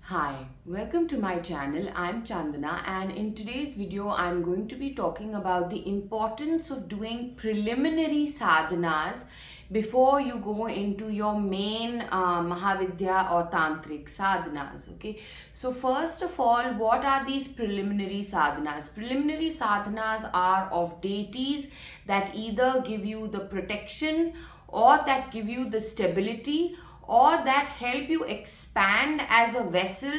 Hi, welcome to my channel. I'm Chandana, and in today's video I'm going to be talking about the importance of doing preliminary sadhanas before you go into your main Mahavidya or Tantric sadhanas. Okay, so first of all, what are these preliminary sadhanas? Preliminary sadhanas are of deities that either give you the protection or that give you the stability or that help you expand as a vessel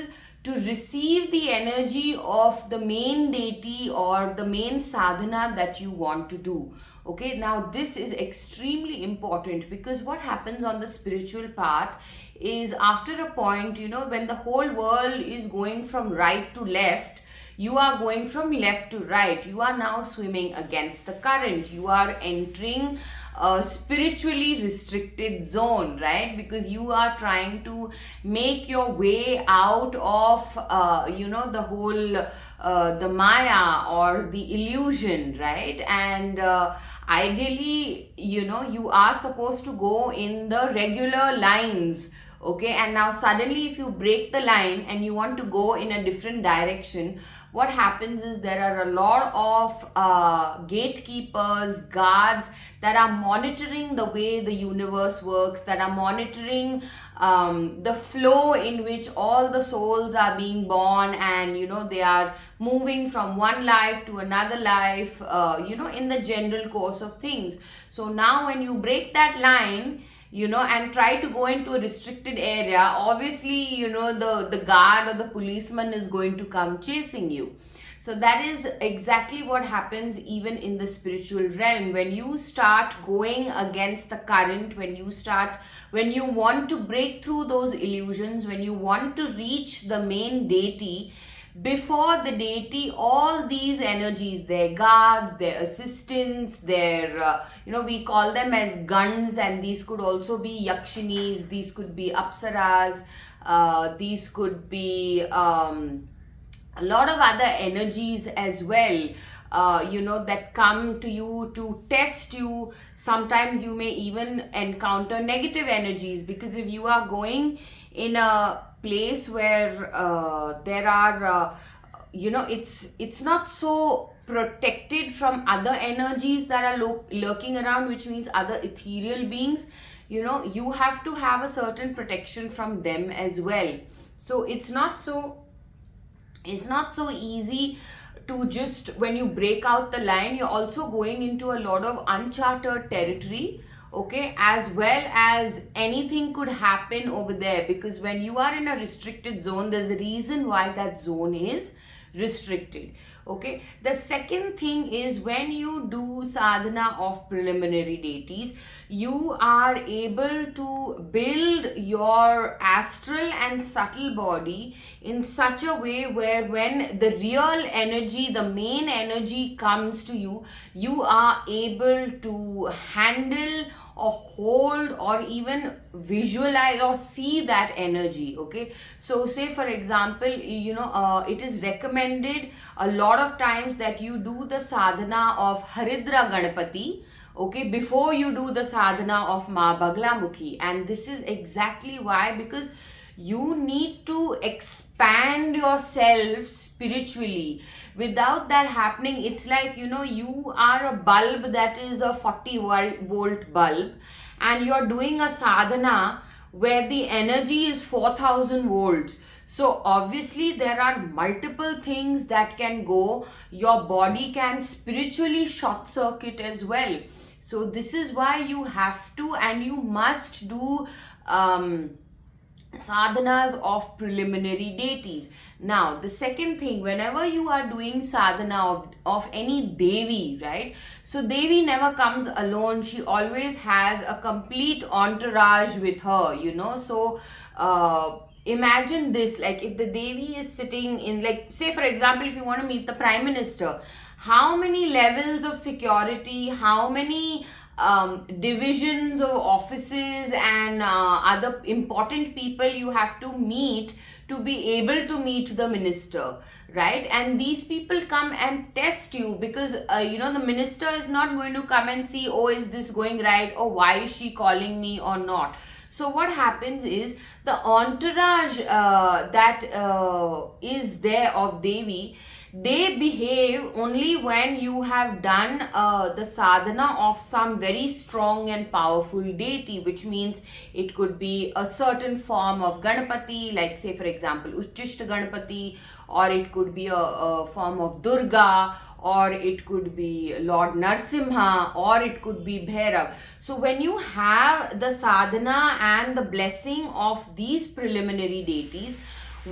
to receive the energy of the main deity or the main sadhana that you want to do. Okay, now this is extremely important because what happens on the spiritual path is after a point, when the whole world is going from right to left, you are going from left to right. You are now swimming against the current. You are entering a spiritually restricted zone, right? Because you are trying to make your way out of the whole the maya or the illusion, right? And ideally, you are supposed to go in the regular lines. Okay, and now suddenly if you break the line and you want to go in a different direction, what happens is there are a lot of gatekeepers, guards that are monitoring the way the universe works, that are monitoring the flow in which all the souls are being born, and they are moving from one life to another life, in the general course of things. So now when you break that line, and try to go into a restricted area, obviously, the guard or the policeman is going to come chasing you. So that is exactly what happens even in the spiritual realm. When you start going against the current, when you want to break through those illusions, when you want to reach the main deity, before the deity, all these energies, their guards, their assistants, their we call them as guns, and these could also be yakshinis, these could be apsaras, these could be a lot of other energies as well, that come to you to test you. Sometimes you may even encounter negative energies, because if you are going in a place where there are it's not so protected from other energies that are lurking around, which means other ethereal beings, you have to have a certain protection from them as well. So it's not so easy to just, when you break out the line, you're also going into a lot of uncharted territory. Okay, as well as anything could happen over there, because when you are in a restricted zone, there's a reason why that zone is restricted. Okay, the second thing is, when you do sadhana of preliminary deities, you are able to build your astral and subtle body in such a way where when the real energy, the main energy comes to you, you are able to handle or hold or even visualize or see that energy. Okay, so say for example, it is recommended a lot of times that you do the sadhana of Haridra Ganapati, okay, before you do the sadhana of Ma Baglamukhi. And this is exactly why, because you need to expand yourself spiritually. Without that happening, it's like, you are a bulb that is a 40-volt bulb, and you're doing a sadhana where the energy is 4000 volts. So obviously there are multiple things that can go. Your body can spiritually short circuit as well. So this is why you have to and you must do sadhanas of preliminary deities. Now, the second thing, whenever you are doing sadhana of any Devi, right? So Devi never comes alone. She always has a complete entourage with her, So imagine this, like if the Devi is sitting in, like, say for example, if you want to meet the Prime Minister, how many levels of security, how many divisions of offices and other important people you have to meet to be able to meet the minister, right? And these people come and test you, because the minister is not going to come and see, oh, is this going right, or why is she calling me or not. So what happens is the entourage that is there of Devi, they behave only when you have done the sadhana of some very strong and powerful deity, which means it could be a certain form of Ganapati, like say for example Uchishta Ganapati, or it could be a form of Durga, or it could be Lord Narsimha, or it could be Bhairav. So when you have the sadhana and the blessing of these preliminary deities,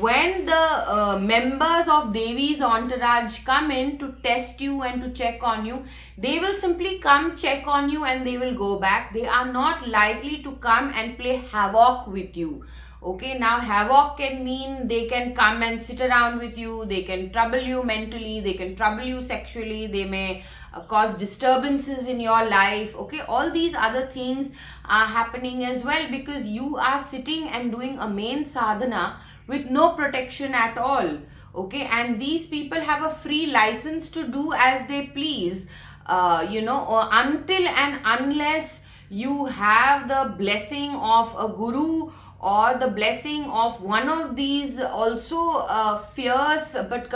when the members of Devi's entourage come in to test you and to check on you, they will simply come check on you and they will go back. They are not likely to come and play havoc with you. Okay, now havoc can mean they can come and sit around with you, they can trouble you mentally, they can trouble you sexually, they may cause disturbances in your life. Okay, all these other things are happening as well, because you are sitting and doing a main sadhana with no protection at all. Okay, and these people have a free license to do as they please, or until and unless you have the blessing of a guru or the blessing of one of these also fierce but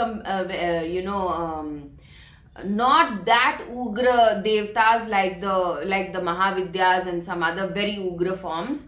not that ugra devtas like the Mahavidyas and some other very ugra forms.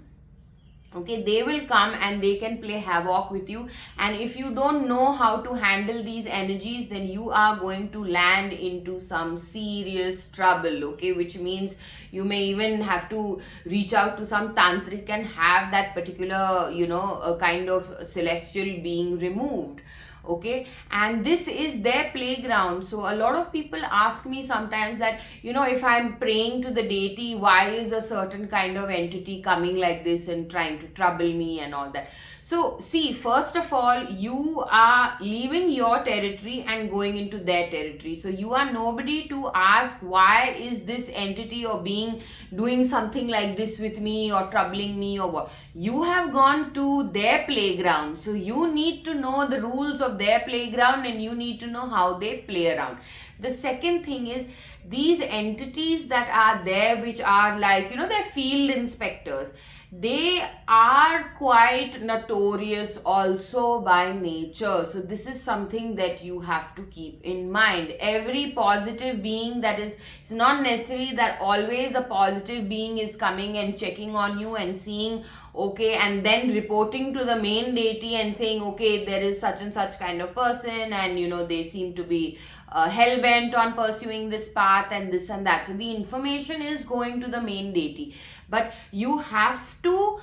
Okay, they will come and they can play havoc with you, and if you don't know how to handle these energies, then you are going to land into some serious trouble. Okay, which means you may even have to reach out to some tantric and have that particular a kind of celestial being removed. Okay, and this is their playground. So a lot of people ask me sometimes that if I'm praying to the deity, why is a certain kind of entity coming like this and trying to trouble me and all that. So see, first of all, you are leaving your territory and going into their territory. So you are nobody to ask why is this entity or being doing something like this with me or troubling me or what. You have gone to their playground, so you need to know the rules of their playground and you need to know how they play around. The second thing is, these entities that are there, which are like they're field inspectors, they are quite notorious also by nature. So this is something that you have to keep in mind. Every positive being that is, it's not necessarily that always a positive being is coming and checking on you and seeing, okay, and then reporting to the main deity and saying, okay, there is such and such kind of person and they seem to be hell-bent on pursuing this path and this and that. So the information is going to the main deity, but you have to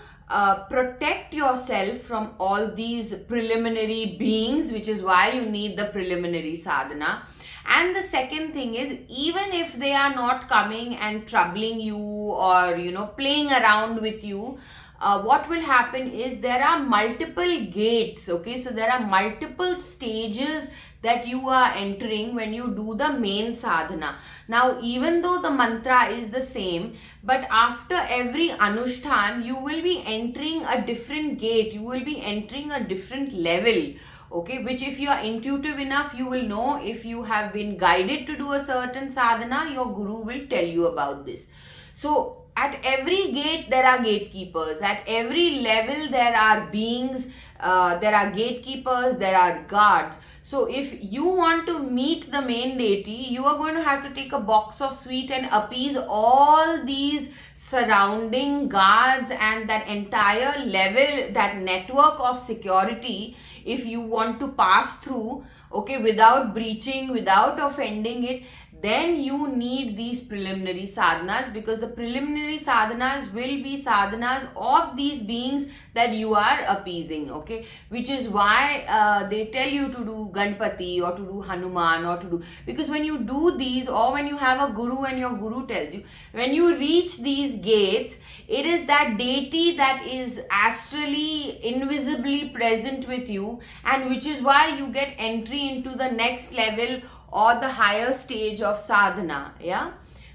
protect yourself from all these preliminary beings, which is why you need the preliminary sadhana. And the second thing is, even if they are not coming and troubling you or playing around with you, what will happen is there are multiple gates. Okay, so there are multiple stages that you are entering when you do the main sadhana. Now, even though the mantra is the same, but after every anushtan, you will be entering a different gate, you will be entering a different level. Okay, which if you are intuitive enough, you will know. If you have been guided to do a certain sadhana, your guru will tell you about this. So at every gate there are gatekeepers, at every level there are beings, there are gatekeepers, there are guards. So if you want to meet the main deity, you are going to have to take a box of sweet and appease all these surrounding guards and that entire level, that network of security, if you want to pass through, okay, without breaching, without offending it. Then you need these preliminary sadhanas, because the preliminary sadhanas will be sadhanas of these beings that you are appeasing. Okay, which is why they tell you to do Ganpati or to do Hanuman or to do, because when you do these, or when you have a guru and your guru tells you, when you reach these gates, it is that deity that is astrally, invisibly present with you, and which is why you get entry into the next level or the higher stage of sadhana. Yeah,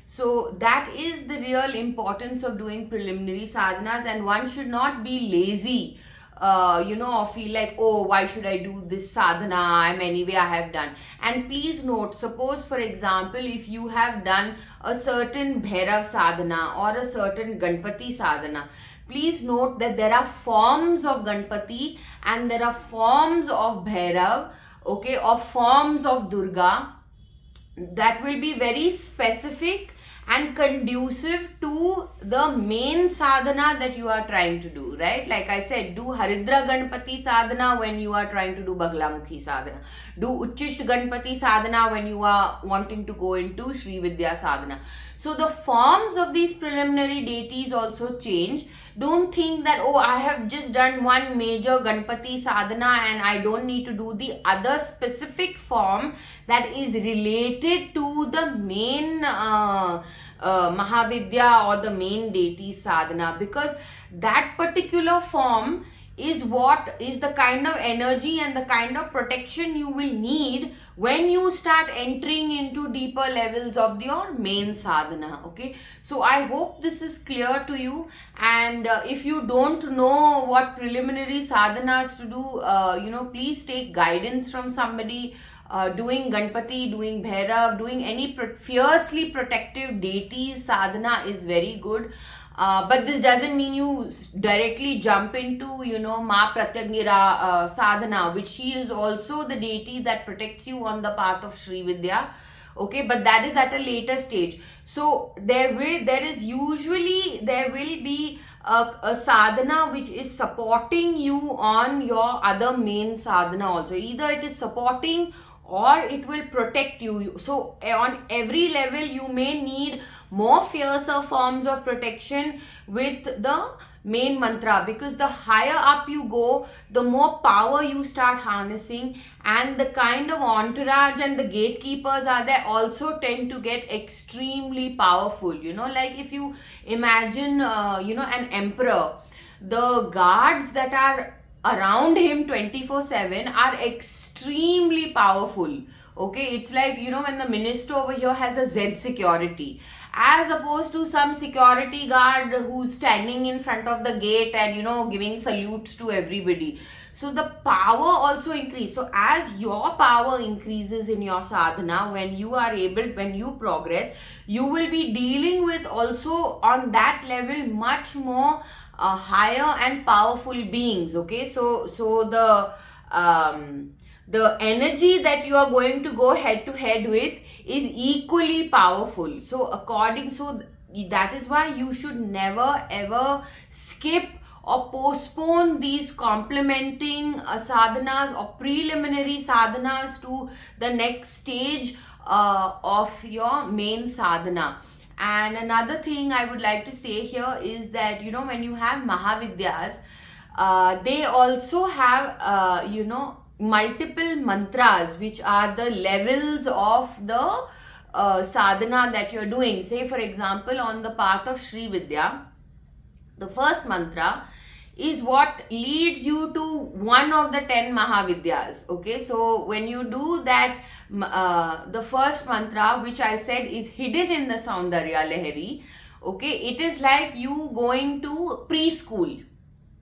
so that is the real importance of doing preliminary sadhanas, and one should not be lazy or feel like, oh, why should I do this sadhana, I have done. And please note, suppose for example, if you have done a certain Bhairav sadhana or a certain Ganpati sadhana, please note that there are forms of Ganpati and there are forms of Bhairav, okay, or forms of Durga that will be very specific and conducive to the main sadhana that you are trying to do, right? Like I said, do Haridra Ganpati sadhana when you are trying to do Baglamukhi sadhana. Do Uchchist Ganpati sadhana when you are wanting to go into Sri Vidya sadhana. So the forms of these preliminary deities also change. Don't think that, oh, I have just done one major Ganpati sadhana and I don't need to do the other specific form that is related to the main Mahavidya or the main deity sadhana, because that particular form is what is the kind of energy and the kind of protection you will need when you start entering into deeper levels of your main sadhana. Okay, so I hope this is clear to you, and if you don't know what preliminary sadhanas to do, please take guidance from somebody. Doing Ganpati, doing Bhairav, doing any fiercely protective deities sadhana is very good. But this doesn't mean you directly jump into, Ma Pratyagnira sadhana, which she is also the deity that protects you on the path of Sri Vidya. Okay, but that is at a later stage. So there will be a sadhana which is supporting you on your other main sadhana also. Either it is supporting or it will protect you. So on every level you may need more fiercer forms of protection with the main mantra, because the higher up you go, the more power you start harnessing, and the kind of entourage and the gatekeepers are there also tend to get extremely powerful. Like if you imagine an emperor, the guards that are around him 24/7 are extremely powerful. Okay, it's like, when the minister over here has a Z security, as opposed to some security guard who's standing in front of the gate and, giving salutes to everybody. So the power also increases. So as your power increases in your sadhana, when you progress, you will be dealing with also on that level much more higher and powerful beings. Okay, so the energy that you are going to go head to head with is equally powerful. So that is why you should never ever skip or postpone these complementing sadhanas or preliminary sadhanas to the next stage of your main sadhana. And another thing I would like to say here is that, when you have Mahavidyas, they also have, multiple mantras, which are the levels of the sadhana that you're doing. Say, for example, on the path of Sri Vidya, the first mantra is what leads you to one of the 10 Mahavidyas. Okay, so when you do that, the first mantra, which I said is hidden in the Saundarya Lahari, okay, it is like you going to preschool.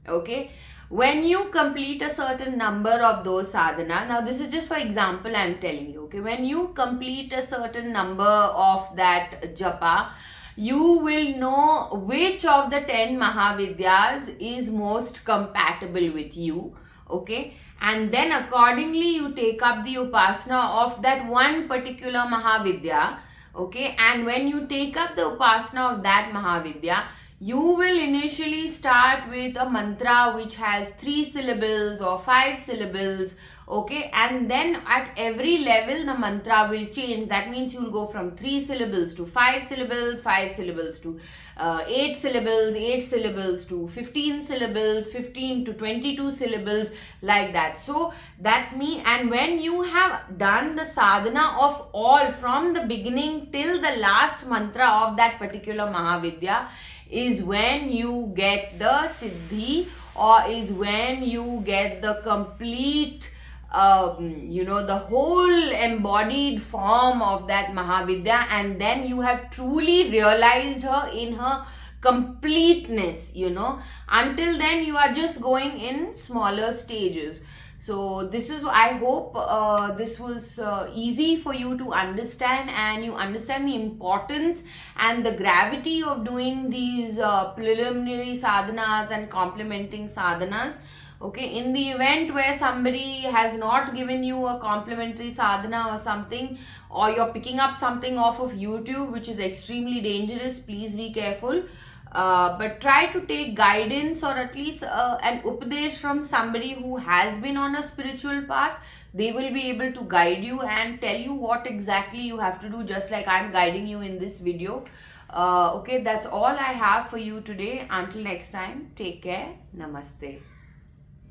Okay, when you complete a certain number of those sadhana, now this is just for example I'm telling you, okay, when you complete a certain number of that japa, you will know which of the 10 Mahavidyas is most compatible with you. Okay, and then accordingly you take up the upasana of that one particular Mahavidya. Okay, and when you take up the upasana of that Mahavidya, you will initially start with a mantra which has 3 syllables or 5 syllables. Okay, and then at every level the mantra will change. That means you will go from 3 syllables to 5 syllables, 5 syllables to 8 syllables, 8 syllables to 15 syllables, 15 to 22 syllables, like that. So that means, and when you have done the sadhana of all from the beginning till the last mantra of that particular Mahavidya, is when you get the siddhi, or is when you get the complete the whole embodied form of that Mahavidya, and then you have truly realized her in her completeness. Until then you are just going in smaller stages. So this is, I hope this was easy for you to understand, and you understand the importance and the gravity of doing these preliminary sadhanas and complementing sadhanas. Okay, in the event where somebody has not given you a complimentary sadhana or something, or you're picking up something off of YouTube, which is extremely dangerous, please be careful. But try to take guidance, or at least an upadesh from somebody who has been on a spiritual path. They will be able to guide you and tell you what exactly you have to do, just like I'm guiding you in this video. Okay, that's all I have for you today. Until next time, take care. Namaste.